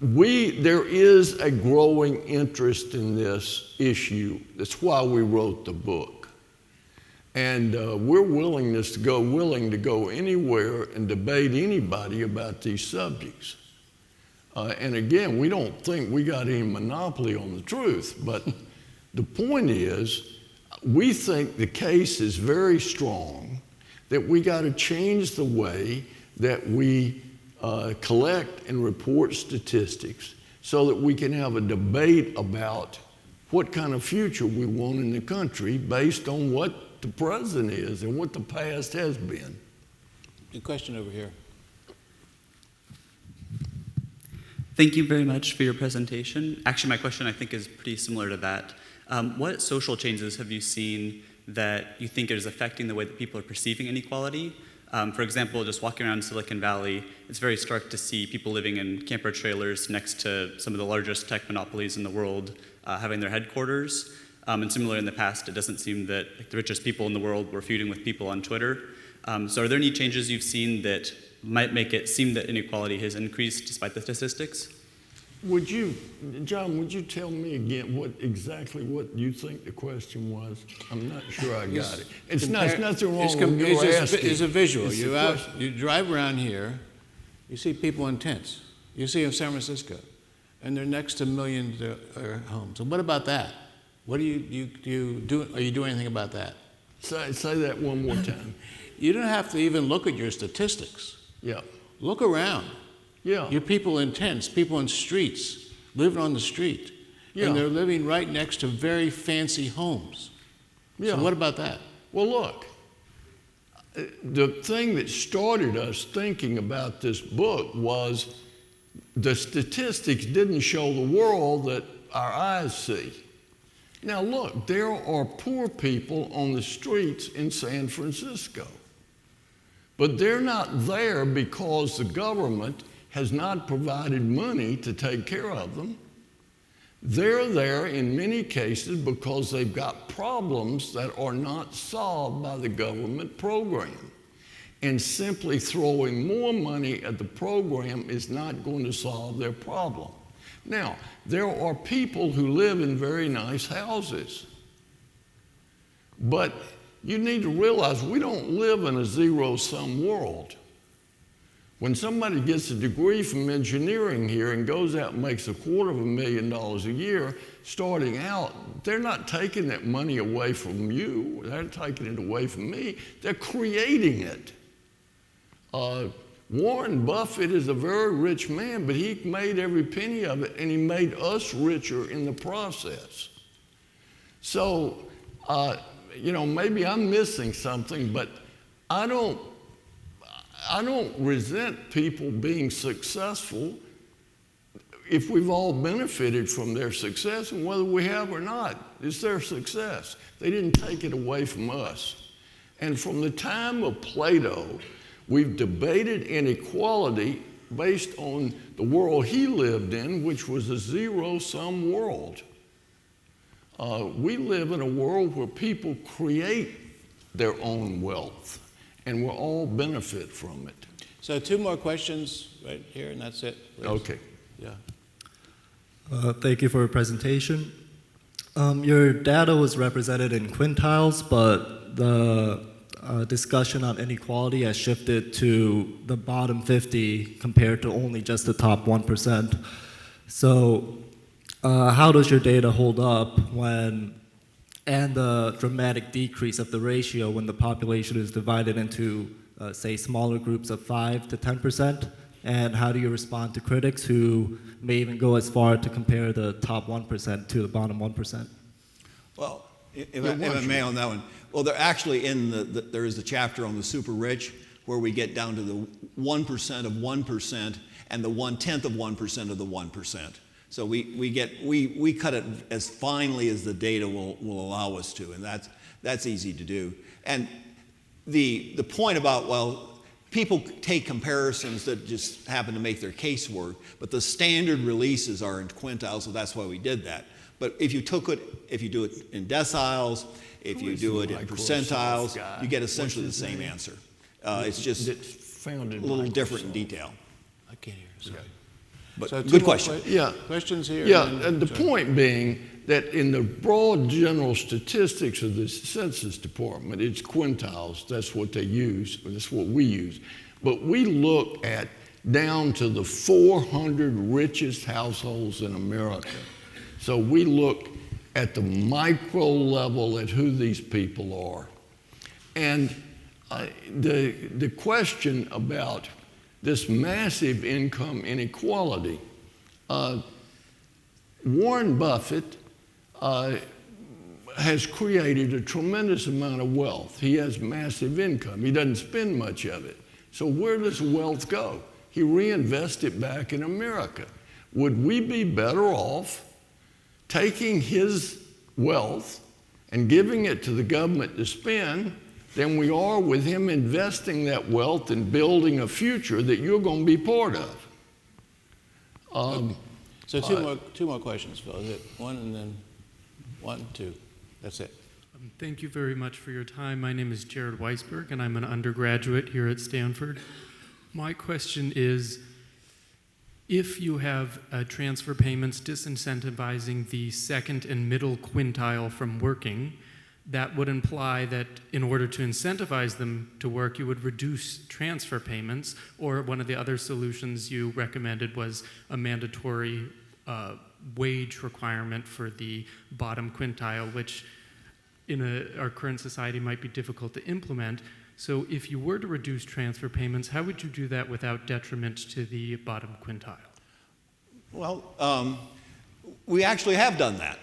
there is a growing interest in this issue. That's why we wrote the book. And we're willing to go anywhere and debate anybody about these subjects. And again, we don't think we got any monopoly on the truth, but the point is, we think the case is very strong that we got to change the way that we collect and report statistics so that we can have a debate about what kind of future we want in the country based on what the present is and what the past has been. A question over here. Thank you very much for your presentation. Actually, my question I think is pretty similar to that. What social changes have you seen that you think is affecting the way that people are perceiving inequality? For example, just walking around Silicon Valley, it's very stark to see people living in camper trailers next to some of the largest tech monopolies in the world having their headquarters. And similar in the past, it doesn't seem that the richest people in the world were feuding with people on Twitter. So are there any changes you've seen that might make it seem that inequality has increased despite the statistics? John, would you tell me again exactly what you think the question was? I'm not sure I got it. It's nothing wrong with you asking. It's a visual. You drive around here, you see people in tents. You see in San Francisco, and they're next to millions of homes. And what about that? What do you do? Are you doing anything about that? Say that one more time. You don't have to even look at your statistics. Yeah. Look around. Yeah. Your people in tents, people in streets, living on the street. Yeah. And they're living right next to very fancy homes. Yeah. So what about that? Well, look, the thing that started us thinking about this book was the statistics didn't show the world that our eyes see. Now look, there are poor people on the streets in San Francisco, but they're not there because the government has not provided money to take care of them. They're there in many cases because they've got problems that are not solved by the government program. And simply throwing more money at the program is not going to solve their problem. Now, there are people who live in very nice houses. But you need to realize we don't live in a zero-sum world. When somebody gets a degree from engineering here and goes out and makes $250,000 a year, starting out, they're not taking that money away from you. They're taking it away from me. They're creating it. Warren Buffett is a very rich man, but he made every penny of it, and he made us richer in the process. So, maybe I'm missing something, but I don't resent people being successful if we've all benefited from their success, and whether we have or not, it's their success. They didn't take it away from us. And from the time of Plato, we've debated inequality based on the world he lived in, which was a zero-sum world. We live in a world where people create their own wealth, and we'll all benefit from it. So 2 more questions right here, and that's it. Please. Okay. Yeah. Thank you for your presentation. Your data was represented in quintiles, but the discussion on inequality has shifted to the bottom 50 compared to only just the top 1%. So how does your data hold up and the dramatic decrease of the ratio when the population is divided into, say, smaller groups of 5 to 10%? And how do you respond to critics who may even go as far to compare the top 1% to the bottom 1%? Well, if I may on that one, well, they're actually there is a chapter on the super rich where we get down to the 1% of 1% and the 1/10 of 1% of the 1%. So we cut it as finely as the data will allow us to, and that's easy to do. And the point about, well, people take comparisons that just happen to make their case work, but the standard releases are in quintiles, so that's why we did that. But if you do it in deciles, if you do it in percentiles, you get essentially the same answer. It's just a little different in detail. I can't hear. Sorry. But So good question. Yeah. Questions here? Yeah, and the point being that in the broad general statistics of the Census Department, it's quintiles. That's what they use, or that's what we use. But we look at down to the 400 richest households in America. So we look at the micro level at who these people are. And the question about this massive income inequality, Warren Buffett has created a tremendous amount of wealth. He has massive income. He doesn't spend much of it. So where does the wealth go? He reinvests it back in America. Would we be better off taking his wealth and giving it to the government to spend than we are with him investing that wealth and building a future that you're going to be part of? So two more questions, Phil. Is it one and then 1, 2? That's it. Thank you very much for your time. My name is Jared Weisberg, and I'm an undergraduate here at Stanford. My question is, if you have transfer payments disincentivizing the second and middle quintile from working, that would imply that in order to incentivize them to work, you would reduce transfer payments, or one of the other solutions you recommended was a mandatory wage requirement for the bottom quintile, which in our current society might be difficult to implement. So if you were to reduce transfer payments, how would you do that without detriment to the bottom quintile? Well, we actually have done that.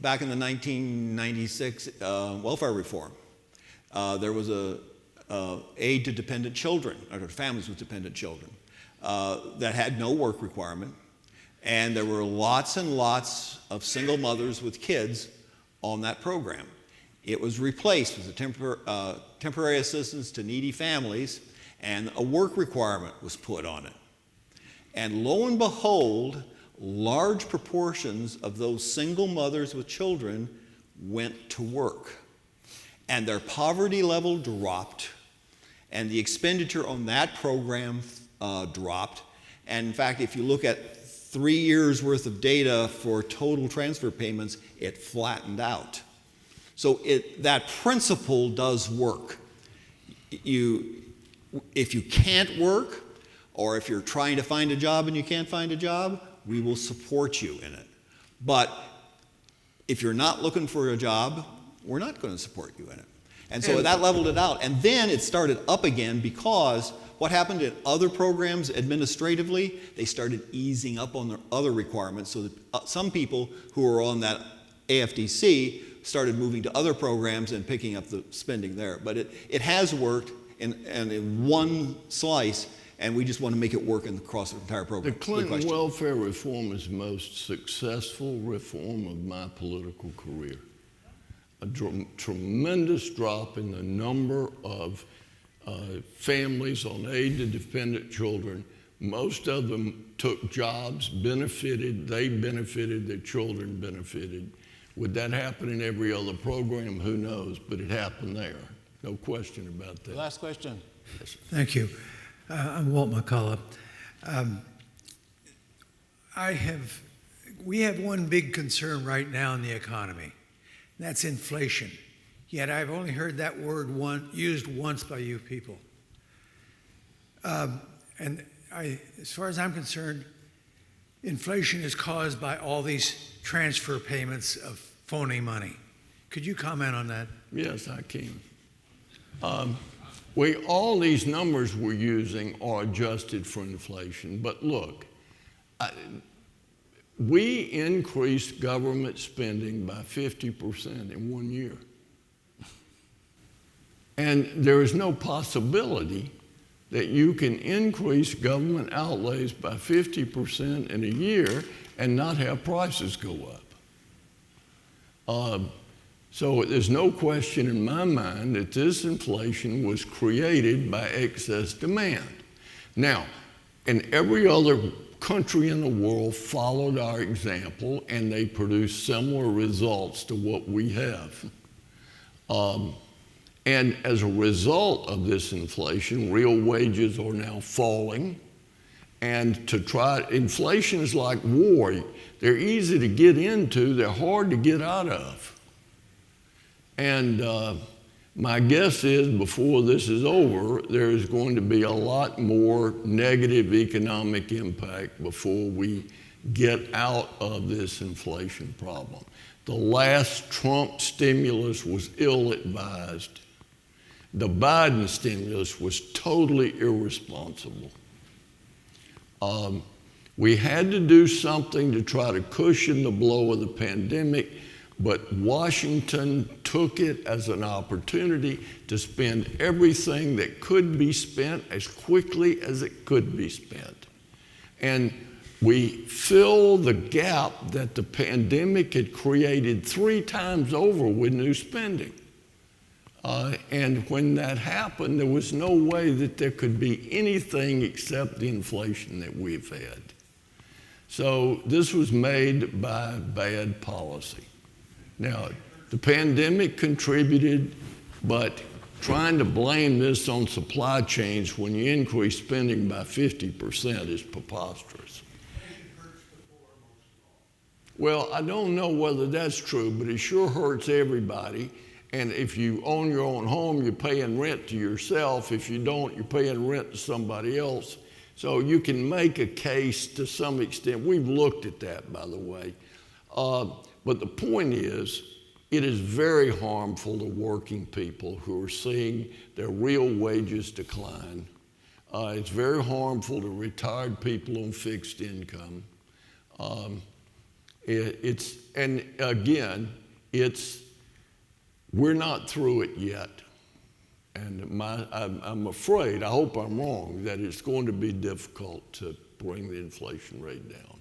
Back in the 1996 welfare reform, there was a aid to dependent children, or to families with dependent children, that had no work requirement, and there were lots and lots of single mothers with kids on that program. It was replaced with a temporary assistance to needy families, and a work requirement was put on it. And lo and behold, large proportions of those single mothers with children went to work. And their poverty level dropped, and the expenditure on that program dropped. And in fact, if you look at 3 years worth of data for total transfer payments, it flattened out. So that principle does work. If you can't work, or if you're trying to find a job and you can't find a job, we will support you in it. But if you're not looking for a job, we're not going to support you in it. And so that leveled it out. And then it started up again because what happened in other programs administratively, they started easing up on their other requirements so that some people who were on that AFDC started moving to other programs and picking up the spending there. But it has worked in one slice, and we just want to make it work across the entire program. The Clinton welfare reform is the most successful reform of my political career. A tremendous drop in the number of families on aid to dependent children. Most of them took jobs, benefited, they benefited, their children benefited. Would that happen in every other program? Who knows? But it happened there. No question about that. Last question. Yes, sir. Thank you. I'm Walt McCullough. We have one big concern right now in the economy, and that's inflation. Yet I've only heard that word used once by you people. And as far as I'm concerned, inflation is caused by all these transfer payments of phony money. Could you comment on that? Yes, I can. All these numbers we're using are adjusted for inflation. But look, we increased government spending by 50% in 1 year. And there is no possibility that you can increase government outlays by 50% in a year and not have prices go up. So there's no question in my mind that this inflation was created by excess demand. Now, in every other country in the world followed our example, and they produced similar results to what we have. And as a result of this inflation, real wages are now falling. And inflation is like war. They're easy to get into, they're hard to get out of. And my guess is before this is over, there is going to be a lot more negative economic impact before we get out of this inflation problem. The last Trump stimulus was ill-advised. The Biden stimulus was totally irresponsible. We had to do something to try to cushion the blow of the pandemic, but Washington took it as an opportunity to spend everything that could be spent as quickly as it could be spent. And we filled the gap that the pandemic had created 3 times over with new spending. And when that happened, there was no way that there could be anything except the inflation that we've had. So this was made by bad policy. Now, the pandemic contributed, but trying to blame this on supply chains when you increase spending by 50% is preposterous. Well, I don't know whether that's true, but it sure hurts everybody. And if you own your own home, you're paying rent to yourself. If you don't, you're paying rent to somebody else. So you can make a case to some extent. We've looked at that, by the way. But the point is, it is very harmful to working people who are seeing their real wages decline. It's very harmful to retired people on fixed income. We're not through it yet. And I'm afraid, I hope I'm wrong, that it's going to be difficult to bring the inflation rate down.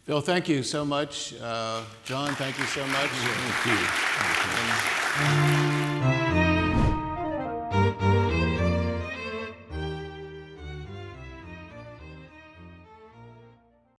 Phil, thank you so much. John, thank you so much. Thank you.